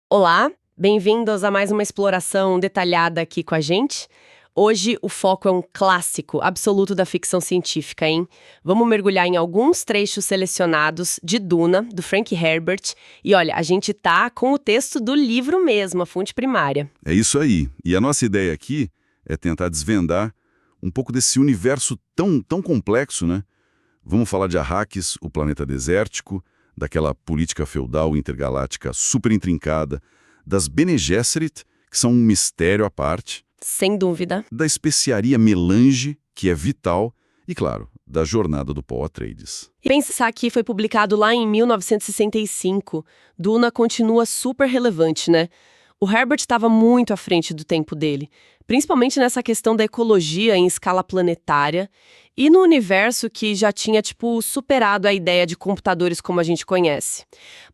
Olá, bem-vindos a mais uma exploração detalhada aqui com a gente. Hoje o foco é um clássico absoluto da ficção científica, hein? Vamos mergulhar em alguns trechos selecionados de Duna, do Frank Herbert. E olha, a gente tá com o texto do livro mesmo, a fonte primária. É isso aí. E a nossa ideia aqui é tentar desvendar um pouco desse universo tão complexo, né? Vamos falar de Arrakis, o planeta desértico, daquela política feudal intergaláctica super intrincada, das Bene Gesserit, que são um mistério à parte, Sem dúvida. da especiaria melange, que é vital, e claro, da jornada do Paul Atreides. E pensar que foi publicado lá em 1965, Duna continua super relevante, né? O Herbert estava muito à frente do tempo dele, principalmente nessa questão da ecologia em escala planetária e no universo que já tinha, superado a ideia de computadores como a gente conhece.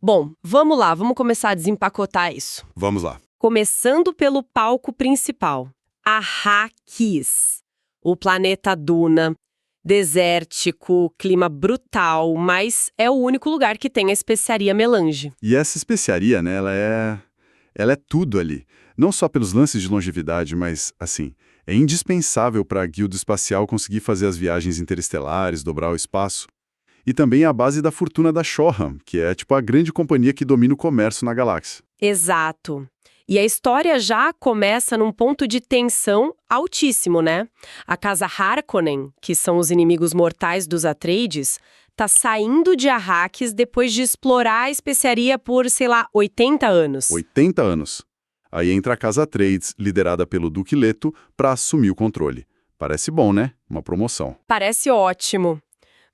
Bom, vamos lá, vamos começar a desempacotar isso. Vamos lá. Começando pelo palco principal, Arrakis, o planeta Duna. Desértico, clima brutal, mas é o único lugar que tem a especiaria melange. E essa especiaria, né, ela é tudo ali. Não só pelos lances de longevidade, mas, assim, é indispensável para a guilda espacial conseguir fazer as viagens interestelares, dobrar o espaço. E também é a base da fortuna da Shoram, que é tipo a grande companhia que domina o comércio na galáxia. Exato. E a história já começa num ponto de tensão altíssimo, né? A casa Harkonnen, que são os inimigos mortais dos Atreides, tá saindo de Arrakis depois de explorar a especiaria por, 80 anos. 80 anos. Aí entra a casa Atreides, liderada pelo Duque Leto, para assumir o controle. Parece bom, né? Uma promoção. Parece ótimo.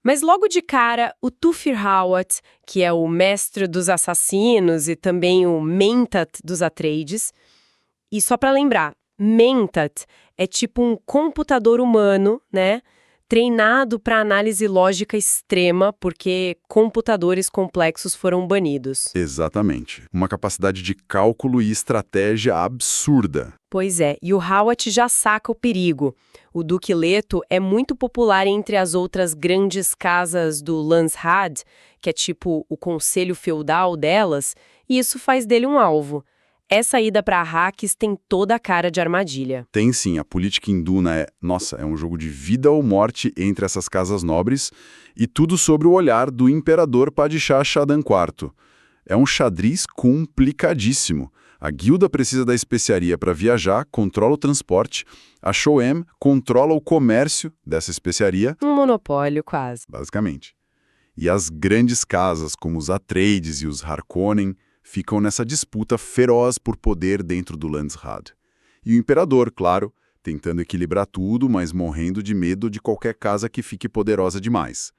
Mas logo de cara, o Tufir-Hawat, que é o mestre dos assassinos e também o Mentat dos Atreides. E só pra lembrar, Mentat é tipo um computador humano, né? Treinado para análise lógica extrema, porque computadores complexos foram banidos. Exatamente. Uma capacidade de cálculo e estratégia absurda. Pois é, e o Hawat já saca o perigo. O Duque Leto é muito popular entre as outras grandes casas do Landsraad, que é tipo o conselho feudal delas, e isso faz dele um alvo. Essa ida para Arrakis tem toda a cara de armadilha. Tem sim, a política em Duna é um jogo de vida ou morte entre essas casas nobres e tudo sobre o olhar do imperador Padishah Shaddam IV. É um xadrez complicadíssimo. A guilda precisa da especiaria para viajar, controla o transporte, a Shoam controla o comércio dessa especiaria, Um monopólio, quase. basicamente. E as grandes casas, como os Atreides e os Harkonnen, ficam nessa disputa feroz por poder dentro do Landsraad. E o imperador, claro, tentando equilibrar tudo, mas morrendo de medo de qualquer casa que fique poderosa demais.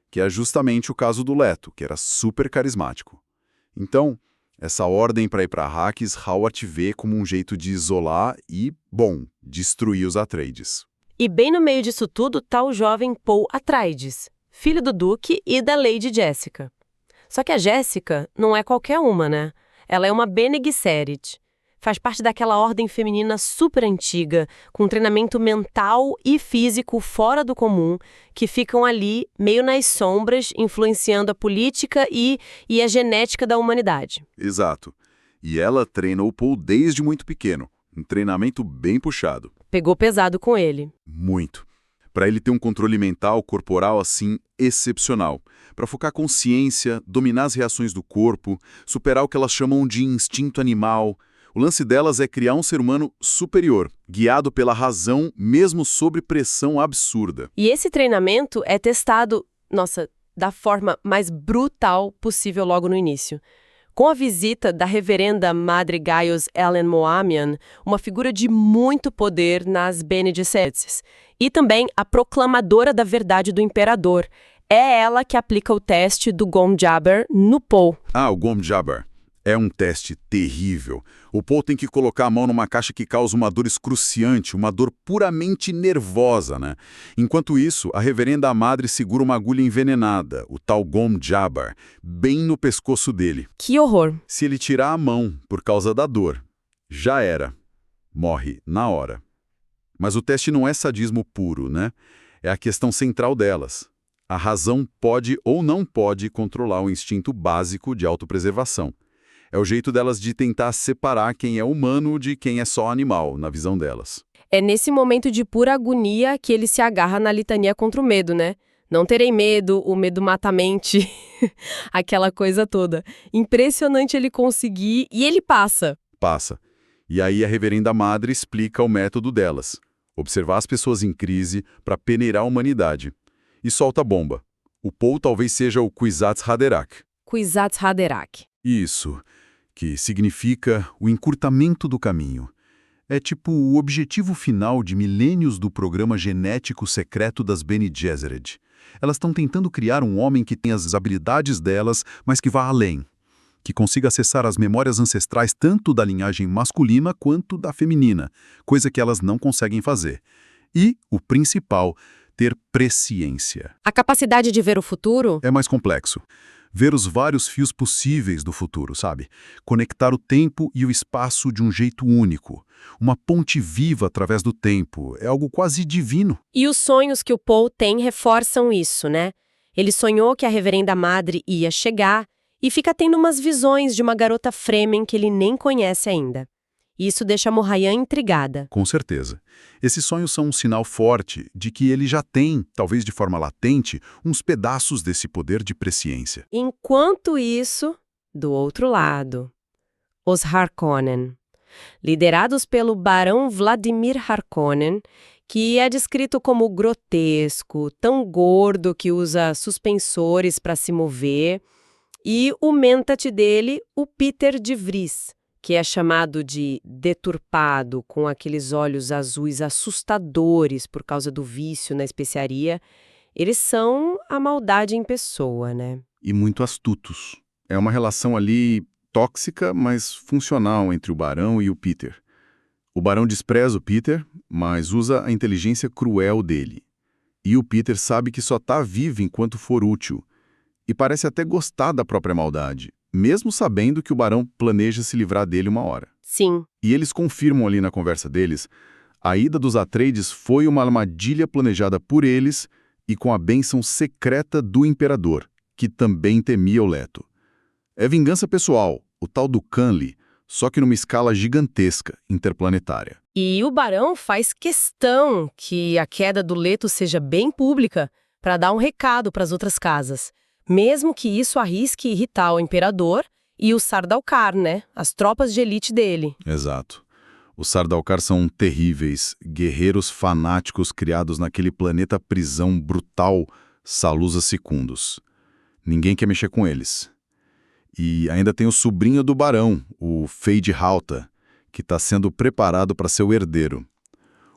Que é justamente o caso do Leto, que era super carismático. Então, essa ordem para ir para Arrakis, Hawat vê como um jeito de isolar e, destruir os Atreides. E bem no meio disso tudo tá o jovem Paul Atreides, filho do Duque e da Lady Jessica. Só que a Jéssica não é qualquer uma, né? Ela é uma Bene Gesserit. Faz parte daquela ordem feminina super antiga, com treinamento mental e físico fora do comum, que ficam ali, meio nas sombras, influenciando a política e a genética da humanidade. Exato. E ela treina o Paul desde muito pequeno. Um treinamento bem puxado. Pegou pesado com ele. Muito. Para ele ter um controle mental, corporal, assim, excepcional. Para focar consciência, dominar as reações do corpo, superar o que elas chamam de instinto animal. O lance delas é criar um ser humano superior, guiado pela razão, mesmo sob pressão absurda. E esse treinamento é testado, da forma mais brutal possível logo no início. Com a visita da reverenda Madre Gaius Ellen Moamian, uma figura de muito poder nas Bene Gesserit, e também a proclamadora da verdade do imperador. É ela que aplica o teste do Gom Jabbar no Paul. O Gom Jabbar. É um teste terrível. O Paul tem que colocar a mão numa caixa que causa uma dor excruciante, uma dor puramente nervosa, né? Enquanto isso, a reverenda madre segura uma agulha envenenada, o tal Gom Jabbar, bem no pescoço dele. Que horror! Se ele tirar a mão por causa da dor, já era. Morre na hora. Mas o teste não é sadismo puro, né? É a questão central delas. A razão pode ou não pode controlar o instinto básico de autopreservação. É o jeito delas de tentar separar quem é humano de quem é só animal, na visão delas. É nesse momento de pura agonia que ele se agarra na litania contra o medo, né? Não terei medo, o medo mata a mente, aquela coisa toda. Impressionante ele conseguir e ele passa. Passa. E aí a reverenda madre explica o método delas. Observar as pessoas em crise para peneirar a humanidade. E solta a bomba. O Paul talvez seja o Kwisatz Haderach. Kwisatz Haderach. Isso, que significa o encurtamento do caminho. É tipo o objetivo final de milênios do programa genético secreto das Bene Gesserit. Elas estão tentando criar um homem que tenha as habilidades delas, mas que vá além. Que consiga acessar as memórias ancestrais tanto da linhagem masculina quanto da feminina, coisa que elas não conseguem fazer. E, o principal, ter presciência. A capacidade de ver o futuro? É mais complexo. Ver os vários fios possíveis do futuro, sabe? Conectar o tempo e o espaço de um jeito único. Uma ponte viva através do tempo. É algo quase divino. E os sonhos que o Paul tem reforçam isso, né? Ele sonhou que a reverenda madre ia chegar e fica tendo umas visões de uma garota Fremen que ele nem conhece ainda. Isso deixa a Morayan intrigada. Com certeza. Esses sonhos são um sinal forte de que ele já tem, talvez de forma latente, uns pedaços desse poder de presciência. Enquanto isso, do outro lado, os Harkonnen, liderados pelo barão Vladimir Harkonnen, que é descrito como grotesco, tão gordo que usa suspensores para se mover, e o mentat dele, o Peter de Vries, que é chamado de deturpado, com aqueles olhos azuis assustadores por causa do vício na especiaria. Eles são a maldade em pessoa, né? E muito astutos. É uma relação ali tóxica, mas funcional entre o barão e o Peter. O barão despreza o Peter, mas usa a inteligência cruel dele. E o Peter sabe que só está vivo enquanto for útil. E parece até gostar da própria maldade, mesmo sabendo que o barão planeja se livrar dele uma hora. Sim. E eles confirmam ali na conversa deles, a ida dos Atreides foi uma armadilha planejada por eles e com a bênção secreta do imperador, que também temia o Leto. É vingança pessoal, o tal do Canly, só que numa escala gigantesca, interplanetária. E o barão faz questão que a queda do Leto seja bem pública para dar um recado para as outras casas. Mesmo que isso arrisque irritar o imperador e o Sardaukar, né? As tropas de elite dele. Exato. Os Sardaukar são terríveis, guerreiros fanáticos criados naquele planeta prisão brutal Salusa Secundus. Ninguém quer mexer com eles. E ainda tem o sobrinho do barão, o Feyd-Rautha, que está sendo preparado para ser o herdeiro.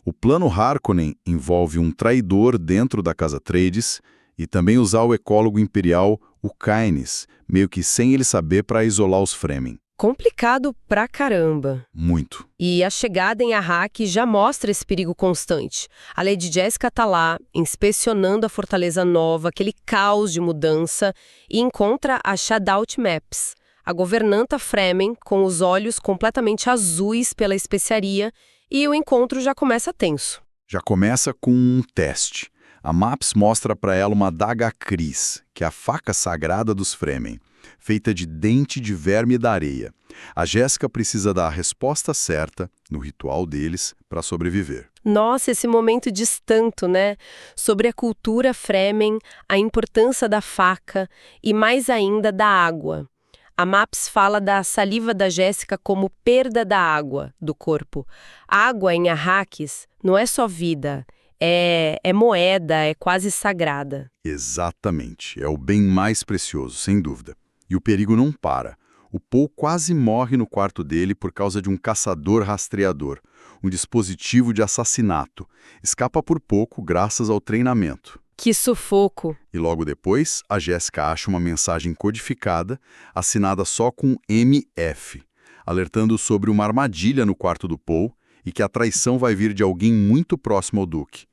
O plano Harkonnen envolve um traidor dentro da Casa Atreides e também usar o ecólogo imperial, o Caines, meio que sem ele saber para isolar os Fremen. Complicado pra caramba. Muito. E a chegada em Arrak já mostra esse perigo constante. A Lady Jessica tá lá, inspecionando a fortaleza nova, aquele caos de mudança, e encontra a Shadaut Maps, a governanta Fremen, com os olhos completamente azuis pela especiaria, e o encontro já começa tenso. Já começa com um teste. A Maps mostra para ela uma adaga Cris, que é a faca sagrada dos Fremen, feita de dente de verme da areia. A Jéssica precisa dar a resposta certa, no ritual deles, para sobreviver. Nossa, esse momento diz tanto, né? Sobre a cultura Fremen, a importância da faca e, mais ainda, da água. A Maps fala da saliva da Jéssica como perda da água do corpo. Água em Arrakis não é só vida. É moeda, é quase sagrada. Exatamente. É o bem mais precioso, sem dúvida. E o perigo não para. O Paul quase morre no quarto dele por causa de um caçador rastreador, um dispositivo de assassinato. Escapa por pouco graças ao treinamento. Que sufoco! E logo depois, a Jéssica acha uma mensagem codificada, assinada só com MF, alertando sobre uma armadilha no quarto do Paul e que a traição vai vir de alguém muito próximo ao Duque.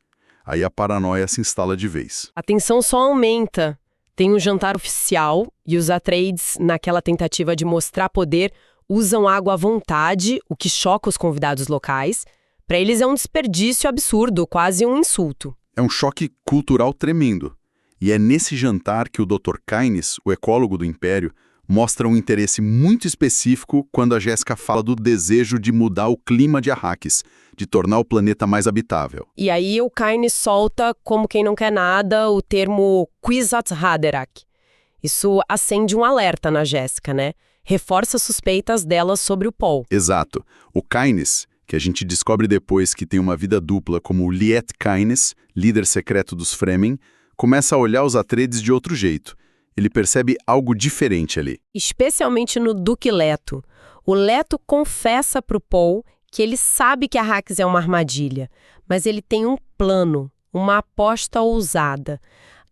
Aí a paranoia se instala de vez. A tensão só aumenta. Tem um jantar oficial e os Atreides, naquela tentativa de mostrar poder, usam água à vontade, o que choca os convidados locais. Para eles é um desperdício absurdo, quase um insulto. É um choque cultural tremendo. E é nesse jantar que o Dr. Caines, o ecólogo do Império, mostra um interesse muito específico quando a Jéssica fala do desejo de mudar o clima de Arrakis, de tornar o planeta mais habitável. E aí o Kynes solta, como quem não quer nada, o termo Kwisatz Haderach. Isso acende um alerta na Jéssica, né? Reforça suspeitas dela sobre o Paul. Exato. O Kynes, que a gente descobre depois que tem uma vida dupla como o Liet Kynes, líder secreto dos Fremen, começa a olhar os Atreides de outro jeito. Ele percebe algo diferente ali. Especialmente no Duque Leto. O Leto confessa pro Paul que ele sabe que Arrakis é uma armadilha, mas ele tem um plano, uma aposta ousada.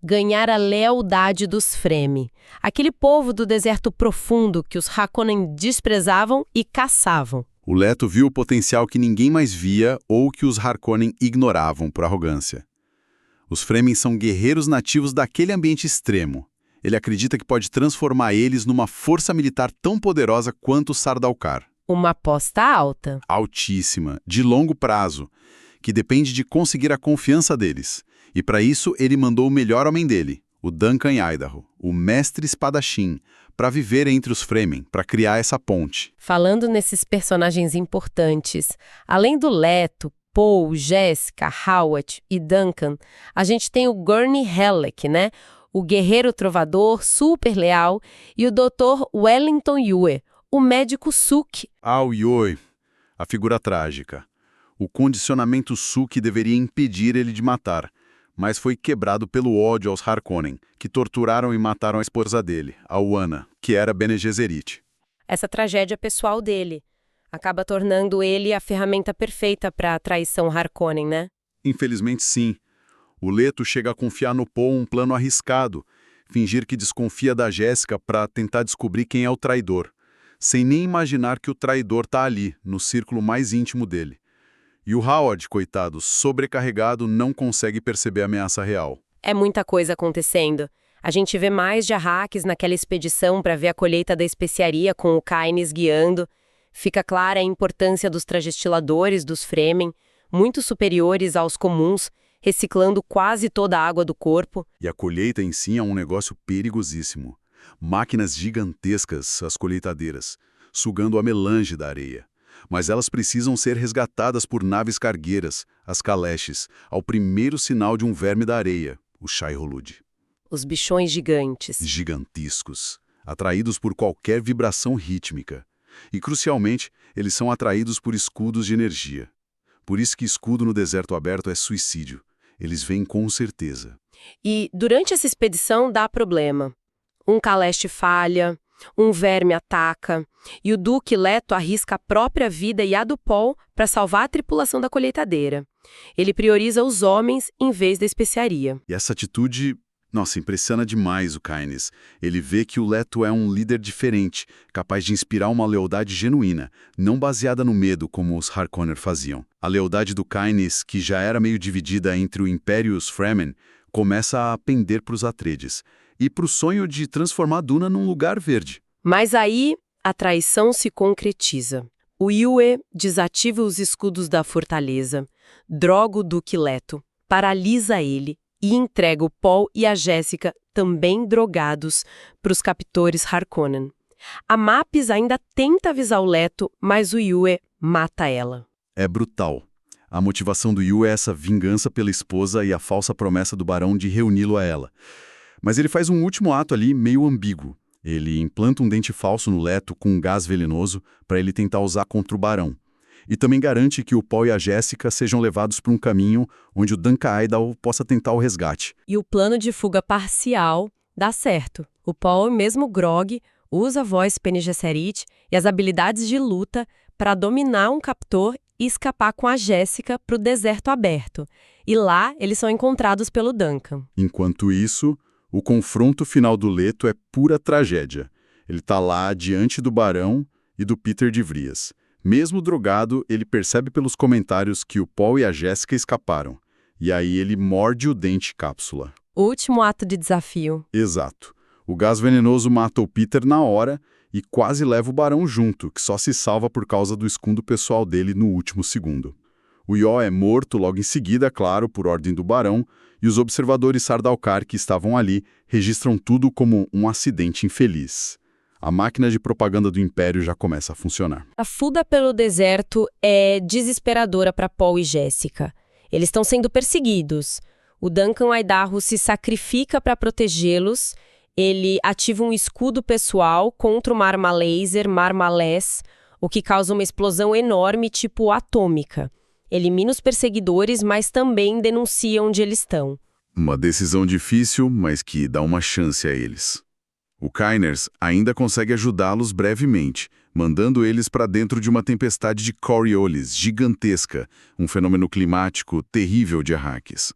Ganhar a lealdade dos Fremen, aquele povo do deserto profundo que os Harkonnen desprezavam e caçavam. O Leto viu o potencial que ninguém mais via ou que os Harkonnen ignoravam por arrogância. Os Fremen são guerreiros nativos daquele ambiente extremo. Ele acredita que pode transformar eles numa força militar tão poderosa quanto o Sardaukar. Uma aposta alta. Altíssima, de longo prazo, que depende de conseguir a confiança deles. E para isso ele mandou o melhor homem dele, o Duncan Idaho, o mestre espadachim, para viver entre os Fremen, para criar essa ponte. Falando nesses personagens importantes, além do Leto, Paul, Jéssica, Hawat e Duncan, a gente tem o Gurney Halleck, né? O guerreiro trovador super leal, e o Dr. Wellington Yueh, o médico Suk. O Yueh, a figura trágica. O condicionamento Suk deveria impedir ele de matar, mas foi quebrado pelo ódio aos Harkonnen, que torturaram e mataram a esposa dele, a Oana, que era Bene Gesserit. Essa tragédia pessoal dele acaba tornando ele a ferramenta perfeita para a traição Harkonnen, né? Infelizmente, sim. O Leto chega a confiar no Paul um plano arriscado, fingir que desconfia da Jéssica para tentar descobrir quem é o traidor, sem nem imaginar que o traidor está ali, no círculo mais íntimo dele. E o Howard, coitado, sobrecarregado, não consegue perceber a ameaça real. É muita coisa acontecendo. A gente vê mais de Arrakis naquela expedição para ver a colheita da especiaria com o Kynes guiando. Fica clara a importância dos tragestiladores dos Fremen, muito superiores aos comuns, reciclando quase toda a água do corpo. E a colheita em si é um negócio perigosíssimo. Máquinas gigantescas, as colheitadeiras, sugando a melange da areia. Mas elas precisam ser resgatadas por naves cargueiras, as Kaleches, ao primeiro sinal de um verme da areia, o Shai-Hulud. Os bichões gigantes. Gigantescos, atraídos por qualquer vibração rítmica. E, crucialmente, eles são atraídos por escudos de energia. Por isso que escudo no deserto aberto é suicídio. Eles vêm com certeza. E, durante essa expedição, dá problema. Um Kalesh falha, um verme ataca, e o Duque Leto arrisca a própria vida e a do Paul para salvar a tripulação da colheitadeira. Ele prioriza os homens em vez da especiaria. E essa atitude, nossa, impressiona demais o Kynes. Ele vê que o Leto é um líder diferente, capaz de inspirar uma lealdade genuína, não baseada no medo como os Harkonnen faziam. A lealdade do Kynes, que já era meio dividida entre o Império e os Fremen, começa a pender para os Atreides e para o sonho de transformar Duna num lugar verde. Mas aí a traição se concretiza. O Yueh desativa os escudos da fortaleza, droga o Duque Leto, paralisa ele e entrega o Paul e a Jéssica, também drogados, para os captores Harkonnen. A Mapes ainda tenta avisar o Leto, mas o Yueh mata ela. É brutal. A motivação do Yueh é essa vingança pela esposa e a falsa promessa do barão de reuni-lo a ela. Mas ele faz um último ato ali meio ambíguo. Ele implanta um dente falso no Leto com um gás venenoso para ele tentar usar contra o barão. E também garante que o Paul e a Jéssica sejam levados para um caminho onde o Duncan Idaho possa tentar o resgate. E o plano de fuga parcial dá certo. O Paul, mesmo grog, usa a voz Bene Gesserit e as habilidades de luta para dominar um captor e escapar com a Jéssica para o deserto aberto. E lá eles são encontrados pelo Duncan. Enquanto isso, o confronto final do Leto é pura tragédia. Ele está lá diante do barão e do Peter de Vries. Mesmo drogado, ele percebe pelos comentários que o Paul e a Jéssica escaparam. E aí ele morde o dente cápsula. Último ato de desafio. Exato. O gás venenoso mata o Peter na hora e quase leva o barão junto, que só se salva por causa do escudo pessoal dele no último segundo. O Io é morto logo em seguida, claro, por ordem do barão, e os observadores Sardaukar que estavam ali registram tudo como um acidente infeliz. A máquina de propaganda do Império já começa a funcionar. A fuga pelo deserto é desesperadora para Paul e Jessica. Eles estão sendo perseguidos. O Duncan Idaho se sacrifica para protegê-los. Ele ativa um escudo pessoal contra uma arma laser, Marmalés, o que causa uma explosão enorme tipo atômica. Elimina os perseguidores, mas também denuncia onde eles estão. Uma decisão difícil, mas que dá uma chance a eles. O Kynes ainda consegue ajudá-los brevemente, mandando eles para dentro de uma tempestade de Coriolis gigantesca, um fenômeno climático terrível de Arrakis.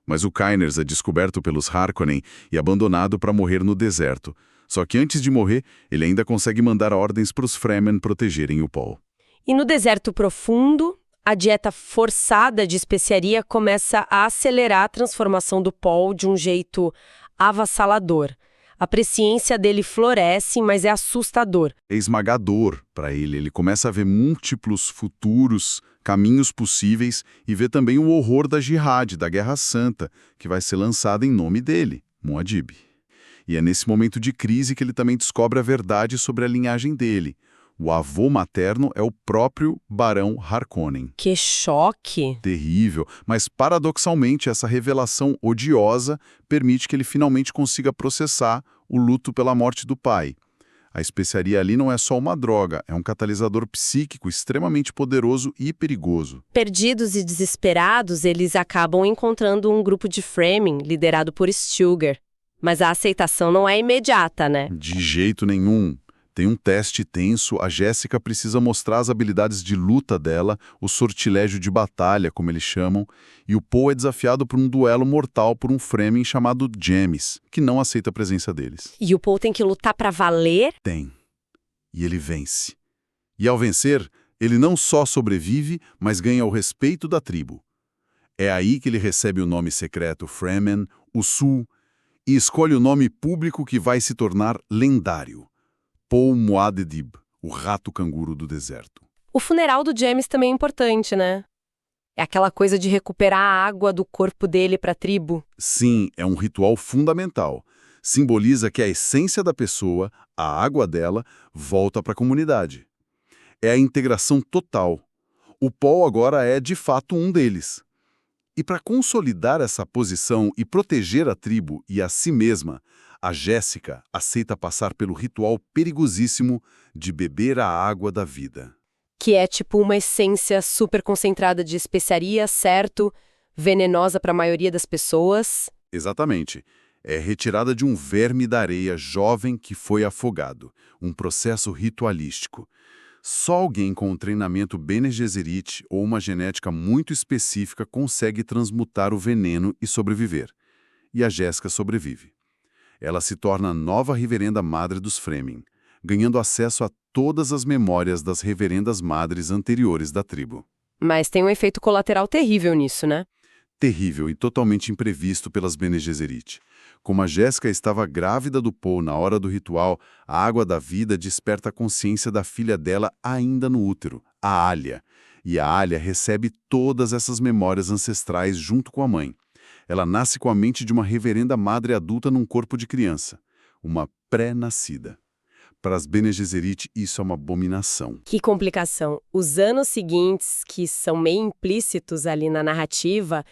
Mas o Kynes é descoberto pelos Harkonnen e abandonado para morrer no deserto. Só que antes de morrer, ele ainda consegue mandar ordens para os Fremen protegerem o Paul. E no deserto profundo, a dieta forçada de especiaria começa a acelerar a transformação do Paul de um jeito avassalador. A presciência dele floresce, mas é assustador. É esmagador para ele. Ele começa a ver múltiplos futuros, caminhos possíveis e vê também o horror da Jihad, da Guerra Santa, que vai ser lançada em nome dele, Muad'Dib. E é nesse momento de crise que ele também descobre a verdade sobre a linhagem dele. O avô materno é o próprio Barão Harkonnen. Que choque! Terrível, mas paradoxalmente essa revelação odiosa permite que ele finalmente consiga processar o luto pela morte do pai. A especiaria ali não é só uma droga, é um catalisador psíquico extremamente poderoso e perigoso. Perdidos e desesperados, eles acabam encontrando um grupo de Fremen liderado por Stilgar. Mas a aceitação não é imediata, né? De jeito nenhum. Tem um teste tenso, a Jéssica precisa mostrar as habilidades de luta dela, o sortilégio de batalha, como eles chamam, e o Paul é desafiado por um duelo mortal por um Fremen chamado Jamis, que não aceita a presença deles. E o Paul tem que lutar pra valer? Tem. E ele vence. E ao vencer, ele não só sobrevive, mas ganha o respeito da tribo. É aí que ele recebe o nome secreto Fremen, o Sul, e escolhe o nome público que vai se tornar lendário. Paul Muad'Dib, o rato-canguru do deserto. O funeral do James também é importante, né? É aquela coisa de recuperar a água do corpo dele para a tribo. Sim, é um ritual fundamental. Simboliza que a essência da pessoa, a água dela, volta para a comunidade. É a integração total. O Paul agora é, de fato, um deles. E para consolidar essa posição e proteger a tribo e a si mesma, a Jéssica aceita passar pelo ritual perigosíssimo de beber a água da vida. Que é tipo uma essência super concentrada de especiaria, certo? Venenosa para a maioria das pessoas. Exatamente. É retirada de um verme da areia jovem que foi afogado. Um processo ritualístico. Só alguém com um treinamento Bene Gesserit ou uma genética muito específica consegue transmutar o veneno e sobreviver. E a Jéssica sobrevive. Ela se torna a nova reverenda madre dos Fremen, ganhando acesso a todas as memórias das reverendas madres anteriores da tribo. Mas tem um efeito colateral terrível nisso, né? Terrível e totalmente imprevisto pelas Bene Gesserit. Como a Jéssica estava grávida do Paul na hora do ritual, a água da vida desperta a consciência da filha dela ainda no útero, a Alia. E a Alia recebe todas essas memórias ancestrais junto com a mãe. Ela nasce com a mente de uma reverenda madre adulta num corpo de criança. Uma pré-nascida. Para as Bene Gesserit, isso é uma abominação. Que complicação. Os anos seguintes, que são meio implícitos ali na narrativa,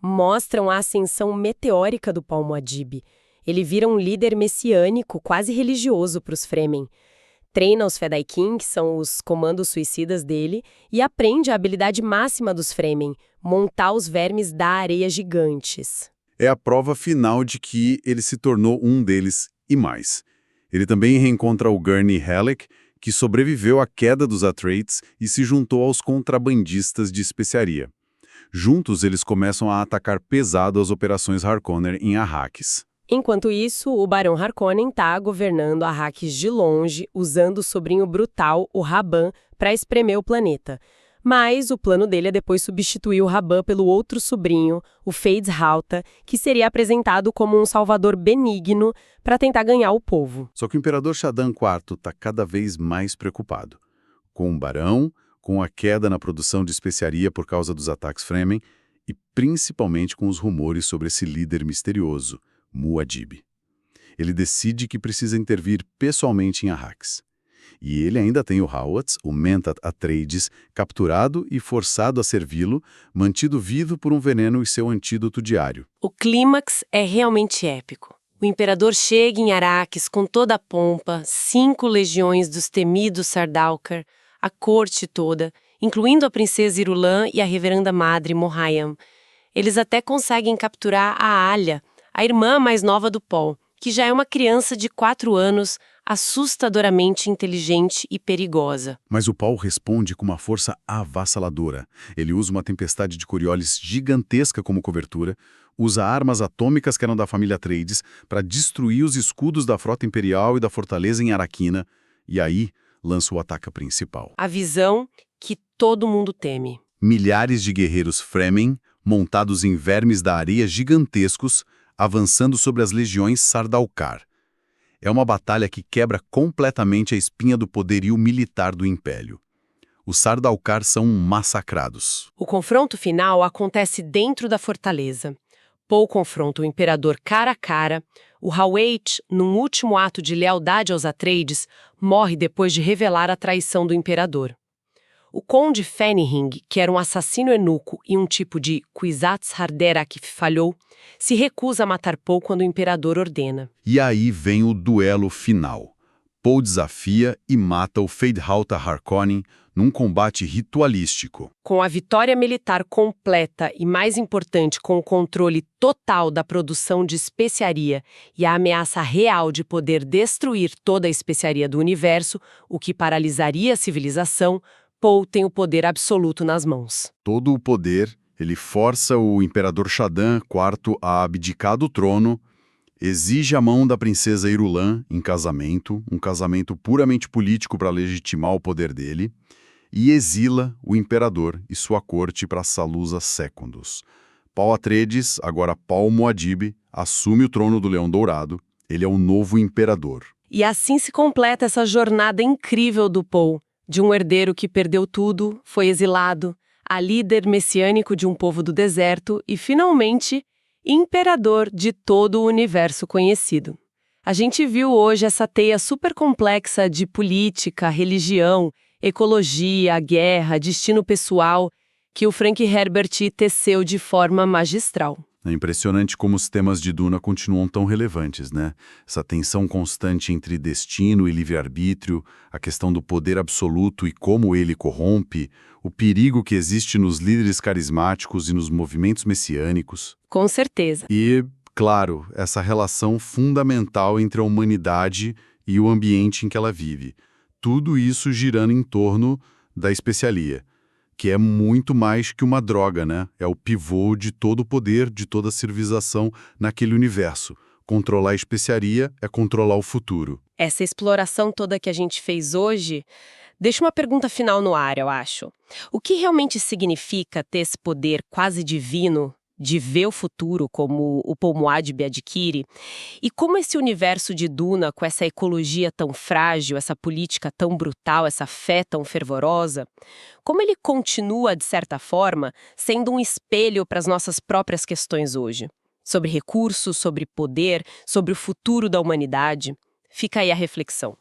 mostram a ascensão meteórica do Paul Muad'Dib. Ele vira um líder messiânico, quase religioso para os Fremen. Treina os Fedaykin, que são os comandos suicidas dele, e aprende a habilidade máxima dos Fremen, montar os vermes da areia gigantes. É a prova final de que ele se tornou um deles e mais. Ele também reencontra o Gurney Halleck, que sobreviveu à queda dos Atreides e se juntou aos contrabandistas de especiaria. Juntos, eles começam a atacar pesado as operações Harkonnen em Arrakis. Enquanto isso, o Barão Harkonnen está governando Arrakis de longe, usando o sobrinho brutal, o Rabban, para espremer o planeta. Mas o plano dele é depois substituir o Rabban pelo outro sobrinho, o Feyd Rautha, que seria apresentado como um salvador benigno para tentar ganhar o povo. Só que o imperador Shaddam IV está cada vez mais preocupado. Com o Barão, com a queda na produção de especiaria por causa dos ataques Fremen e principalmente com os rumores sobre esse líder misterioso, Muad'Dib. Ele decide que precisa intervir pessoalmente em Arrakis. E ele ainda tem o Hawat, o Mentat Atreides, capturado e forçado a servi-lo, mantido vivo por um veneno e seu antídoto diário. O clímax é realmente épico. O imperador chega em Arrakis com toda a pompa, 5 legiões dos temidos Sardaukar, a corte toda, incluindo a princesa Irulan e a reverenda madre Mohiam. Eles até conseguem capturar a Alia, a irmã mais nova do Paul, que já é uma criança de 4 anos, assustadoramente inteligente e perigosa. Mas o Paul responde com uma força avassaladora. Ele usa uma tempestade de Coriolis gigantesca como cobertura, usa armas atômicas que eram da família Atreides para destruir os escudos da frota imperial e da fortaleza em Arrakina, e aí lança o ataque principal. A visão que todo mundo teme. Milhares de guerreiros Fremen, montados em vermes da areia gigantescos, avançando sobre as legiões Sardaukar. É uma batalha que quebra completamente a espinha do poderio militar do Império. Os Sardaukar são massacrados. O confronto final acontece dentro da fortaleza. Paul confronta o imperador cara a cara. O Hawat, num último ato de lealdade aos Atreides, morre depois de revelar a traição do imperador. O conde Fenring, que era um assassino eunuco e um tipo de Kwisatz Haderach que falhou, se recusa a matar Paul quando o imperador ordena. E aí vem o duelo final. Paul desafia e mata o Feyd-Rautha Harkonnen num combate ritualístico. Com a vitória militar completa e, mais importante, com o controle total da produção de especiaria e a ameaça real de poder destruir toda a especiaria do universo, o que paralisaria a civilização, Paul tem o poder absoluto nas mãos. Todo o poder, ele força o imperador Shaddam IV a abdicar do trono, exige a mão da princesa Irulan em casamento, um casamento puramente político para legitimar o poder dele, e exila o imperador e sua corte para Salusa Secundus. Paul Atreides, agora Paul Muad'Dib, assume o trono do Leão Dourado. Ele é o novo imperador. E assim se completa essa jornada incrível do Paul, de um herdeiro que perdeu tudo, foi exilado, a líder messiânico de um povo do deserto e, finalmente, imperador de todo o universo conhecido. A gente viu hoje essa teia super complexa de política, religião, ecologia, guerra, destino pessoal, que o Frank Herbert teceu de forma magistral. É impressionante como os temas de Duna continuam tão relevantes, né? Essa tensão constante entre destino e livre-arbítrio, a questão do poder absoluto e como ele corrompe, o perigo que existe nos líderes carismáticos e nos movimentos messiânicos. Com certeza. E, claro, essa relação fundamental entre a humanidade e o ambiente em que ela vive. Tudo isso girando em torno da especiaria, que é muito mais que uma droga, né? É o pivô de todo o poder, de toda a civilização naquele universo. Controlar a especiaria é controlar o futuro. Essa exploração toda que a gente fez hoje deixa uma pergunta final no ar, eu acho. O que realmente significa ter esse poder quase divino de ver o futuro como o Paul Muad'Dib adquire? E como esse universo de Duna, com essa ecologia tão frágil, essa política tão brutal, essa fé tão fervorosa, como ele continua, de certa forma, sendo um espelho para as nossas próprias questões hoje? Sobre recursos, sobre poder, sobre o futuro da humanidade? Fica aí a reflexão.